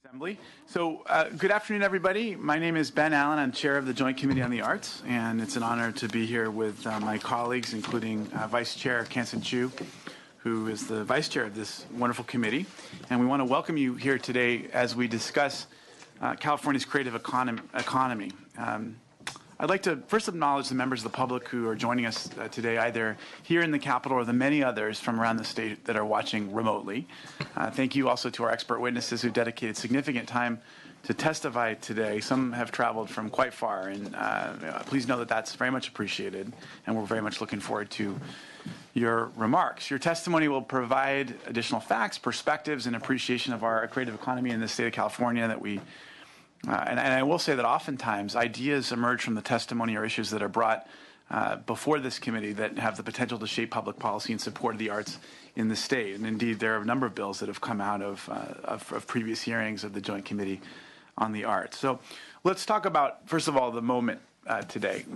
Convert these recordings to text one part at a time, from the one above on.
Assembly. Good afternoon, everybody. My name is Ben Allen. I'm chair of the Joint Committee on the Arts, and it's an honor to be here with my colleagues, including Vice Chair Kansen Chu, who is the vice chair of this wonderful committee. And we want to welcome you here today as we discuss California's creative economy. I'd like to first acknowledge the members of the public who are joining us today, either here in the Capitol or the many others from around the state that are watching remotely. Thank you also to our expert witnesses who dedicated significant time to testify today. Some have traveled from quite far, and please know that that's very much appreciated, and we're very much looking forward to your remarks. Your testimony will provide additional facts, perspectives, and appreciation of our creative economy in the state of California that we and I will say that oftentimes ideas emerge from the testimony or issues that are brought before this committee that have the potential to shape public policy in support of the arts in the state. And indeed, there are a number of bills that have come out of previous hearings of the Joint Committee on the Arts. So let's talk about, first of all, the moment today,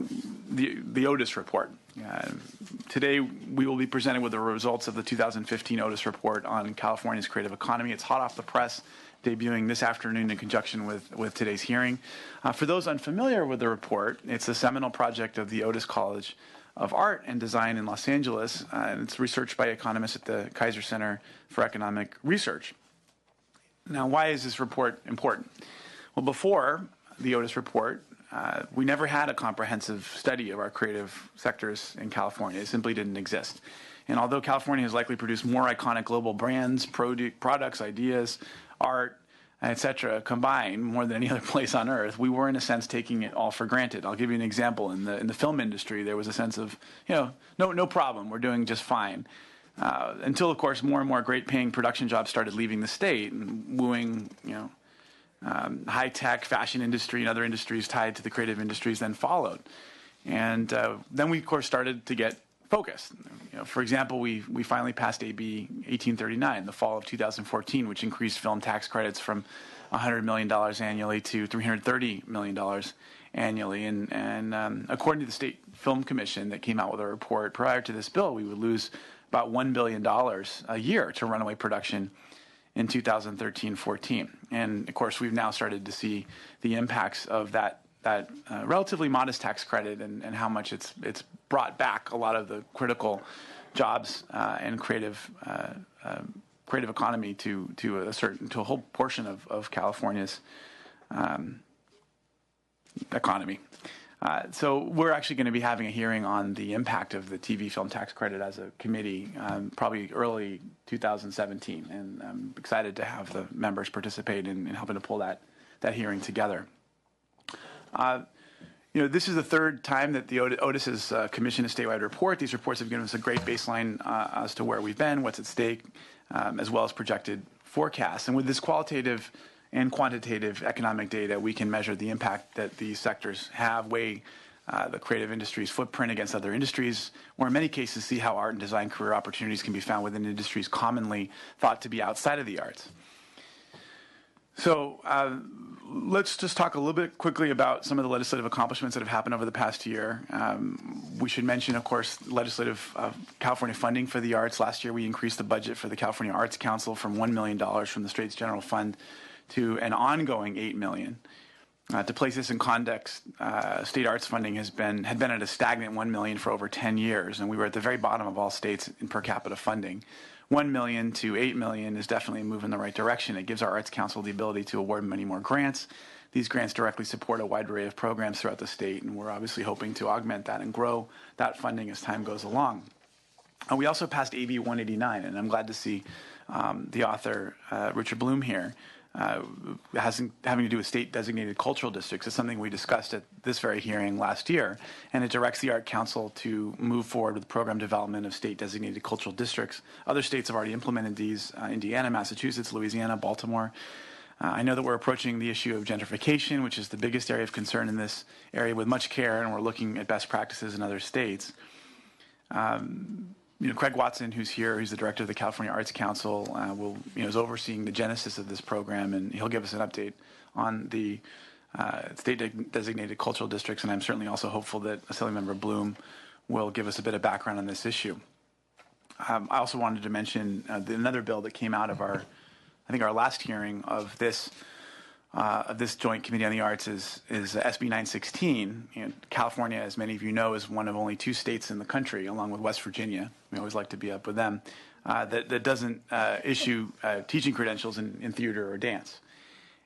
the Otis report. Today, we will be presenting with the results of the 2015 Otis report on California's creative economy. It's hot off the press, debuting this afternoon in conjunction with today's hearing. For those unfamiliar with the report, it's a seminal project of the Otis College of Art and Design in Los Angeles, and it's researched by economists at the Kaiser Center for Economic Research. Now, why is this report important? Well, before the Otis report, we never had a comprehensive study of our creative sectors in California. It simply didn't exist. And although California has likely produced more iconic global brands, products, ideas, art, etc., combined more than any other place on earth, we were in a sense taking it all for granted. I'll give you an example. In the film industry, there was a sense of, no problem, we're doing just fine. Until, of course, more and more great-paying production jobs started leaving the state and wooing, high-tech fashion industry and other industries tied to the creative industries then followed. And then we, of course, started to get focused. For example, we finally passed AB 1839 in the fall of 2014, which increased film tax credits from $100 million annually to $330 million annually. And according to the State Film Commission that came out with a report prior to this bill, we would lose about $1 billion a year to runaway production in 2013-14. And of course, we've now started to see the impacts of that relatively modest tax credit and how much it's brought back a lot of the critical jobs and creative economy to a whole portion of California's economy. So we're actually going to be having a hearing on the impact of the TV film tax credit as a committee, probably early 2017, and I'm excited to have the members participate in helping to pull that hearing together. This is the third time that the Otis has commissioned a statewide report. These reports have given us a great baseline as to where we've been, what's at stake, as well as projected forecasts. And with this qualitative and quantitative economic data, we can measure the impact that these sectors have, weigh the creative industry's footprint against other industries, or in many cases see how art and design career opportunities can be found within industries commonly thought to be outside of the arts. So let's just talk a little bit quickly about some of the legislative accomplishments that have happened over the past year. We should mention, of course, legislative California funding for the arts. Last year, we increased the budget for the California Arts Council from $1 million from the state's general fund to an ongoing $8 million. To place this in context, state arts funding had been at a stagnant $1 million for over 10 years, and we were at the very bottom of all states in per capita funding. $1 million to $8 million is definitely a move in the right direction. It gives our Arts Council the ability to award many more grants. These grants directly support a wide array of programs throughout the state, and we're obviously hoping to augment that and grow that funding as time goes along. We also passed AB 189, and I'm glad to see the author, Richard Bloom, here. Having to do with state-designated cultural districts. It's something we discussed at this very hearing last year, and it directs the Art Council to move forward with the program development of state-designated cultural districts. Other states have already implemented these, Indiana, Massachusetts, Louisiana, Baltimore. I know that we're approaching the issue of gentrification, which is the biggest area of concern in this area, with much care, and we're looking at best practices in other states. Craig Watson, who's here, who's the director of the California Arts Council, is overseeing the genesis of this program, and he'll give us an update on the state-designated cultural districts, and I'm certainly also hopeful that Assemblymember Bloom will give us a bit of background on this issue. I also wanted to mention another bill that came out of our last hearing of this of this Joint Committee on the Arts is SB 916. California, as many of you know, is one of only 2 states in the country, along with West Virginia. We always like to be up with them. That doesn't issue teaching credentials in theater or dance.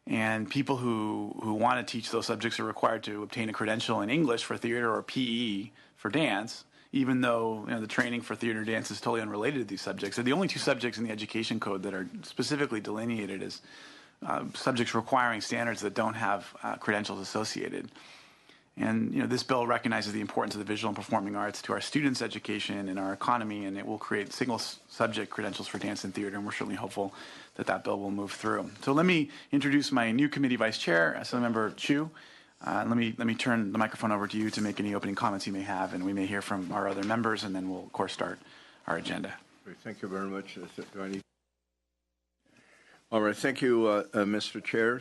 And people who want to teach those subjects are required to obtain a credential in English for theater or PE for dance, even though the training for theater and dance is totally unrelated to these subjects. They're the only 2 subjects in the education code that are specifically delineated as subjects requiring standards that don't have credentials associated. And this bill recognizes the importance of the visual and performing arts to our students' education and our economy, and it will create single subject credentials for dance and theater, and we're certainly hopeful that that bill will move through. So let me introduce my new committee vice chair, Assemblymember Chu. Let me turn the microphone over to you to make any opening comments you may have, and we may hear from our other members, and then we'll, of course, start our agenda. Thank you very much. All right, thank you, Mr. Chair.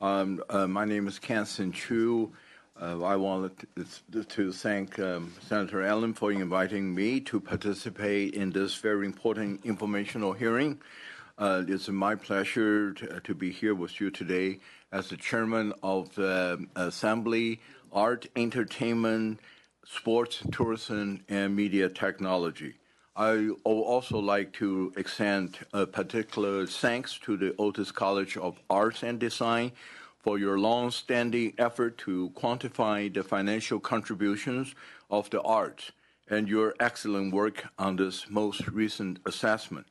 My name is Kansen Chu. I wanted to thank Senator Allen for inviting me to participate in this very important informational hearing. It's my pleasure to be here with you today as the chairman of the Assembly, Art, Entertainment, Sports, Tourism, and Media Technology. I would also like to extend a particular thanks to the Otis College of Arts and Design for your long-standing effort to quantify the financial contributions of the arts and your excellent work on this most recent assessment.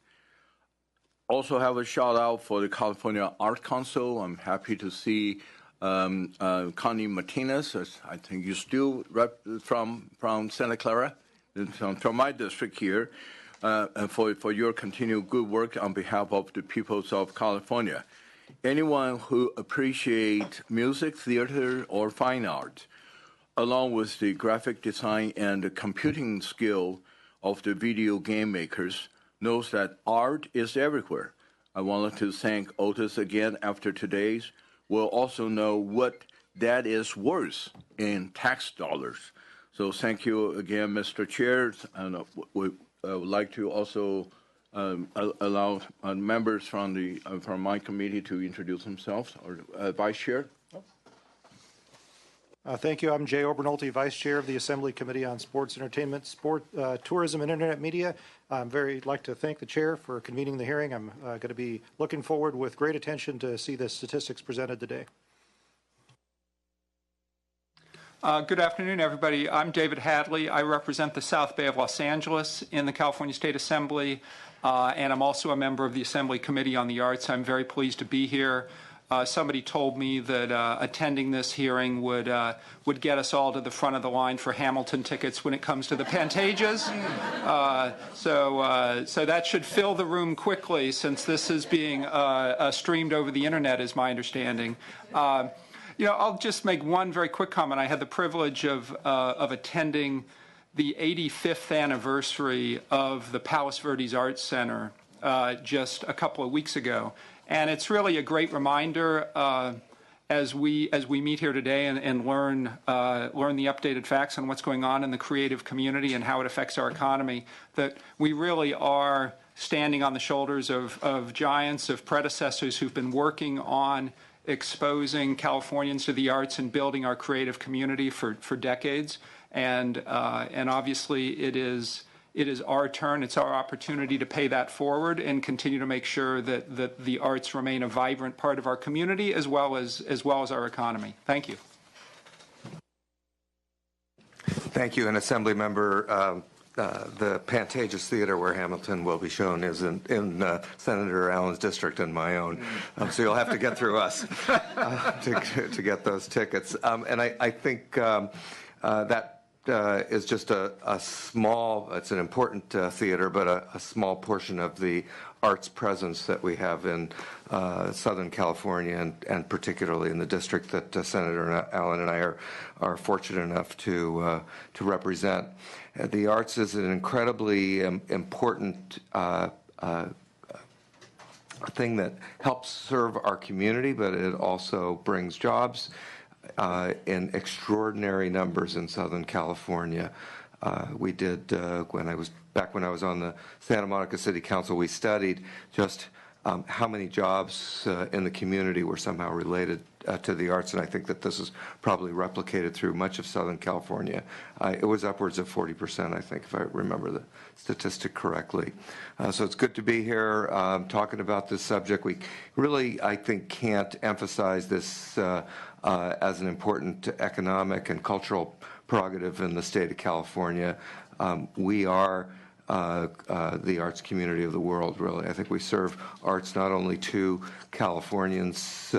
Also have a shout out for the California Art Council. I'm happy to see Connie Martinez. I think you still from Santa Clara, from my district here, and for your continued good work on behalf of the peoples of California. Anyone who appreciates music, theater, or fine art, along with the graphic design and the computing skill of the video game makers, knows that art is everywhere. I wanted to thank Otis again after today's. We'll also know what that is worth in tax dollars. So thank you again, Mr. Chair. And we would like to also allow members from my committee to introduce themselves. Or Vice Chair. Thank you. I'm Jay Obernolte, Vice Chair of the Assembly Committee on Sports, Entertainment, Tourism, and Internet Media. Like to thank the Chair for convening the hearing. I'm going to be looking forward with great attention to see the statistics presented today. Good afternoon, everybody. I'm David Hadley. I represent the South Bay of Los Angeles in the California State Assembly, and I'm also a member of the Assembly Committee on the Arts. I'm very pleased to be here. Somebody told me that attending this hearing would get us all to the front of the line for Hamilton tickets when it comes to the Pantages. So that should fill the room quickly, since this is being streamed over the internet, is my understanding. I'll just make one very quick comment. I had the privilege of attending the 85th anniversary of the Palos Verdes Arts Center just a couple of weeks ago. And it's really a great reminder as we meet here today and learn the updated facts on what's going on in the creative community and how it affects our economy, that we really are standing on the shoulders of giants, of predecessors who've been working on exposing Californians to the arts and building our creative community for decades. And obviously it is our turn, it's our opportunity to pay that forward and continue to make sure that the arts remain a vibrant part of our community as well as our economy. Thank you. Thank you. And Assembly Member, the Pantages Theater where Hamilton will be shown is in Senator Allen's district and my own. So you'll have to get through us to get those tickets. And I think that is just a small, it's an important theater, but a small portion of the arts presence that we have in Southern California and particularly in the district that Senator Allen and I are fortunate enough to represent. The arts is an incredibly important thing that helps serve our community, but it also brings jobs in extraordinary numbers in Southern California. We did, when I was on the Santa Monica City Council, we studied just how many jobs in the community were somehow related to the arts, and I think that this is probably replicated through much of Southern California. It was upwards of 40%, I think, if I remember the statistic correctly. So it's good to be here talking about this subject. We really, I think, can't emphasize this as an important economic and cultural prerogative in the state of California. We are the arts community of the world, really. I think we serve arts not only to Californians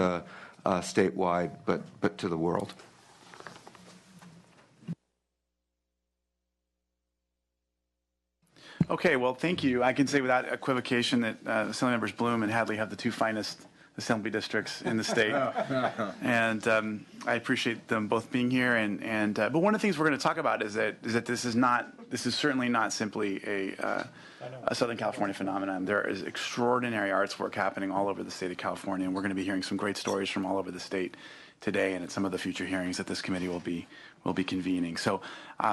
statewide, but to the world. Okay, well, thank you. I can say without equivocation that Assembly Members Bloom and Hadley have the two finest assembly districts in the state, and I appreciate them both being here. But one of the things we're going to talk about is that this is certainly not simply a Southern California phenomenon. There is extraordinary arts work happening all over the state of California, and we're going to be hearing some great stories from all over the state today, and at some of the future hearings that this committee will be convening. So.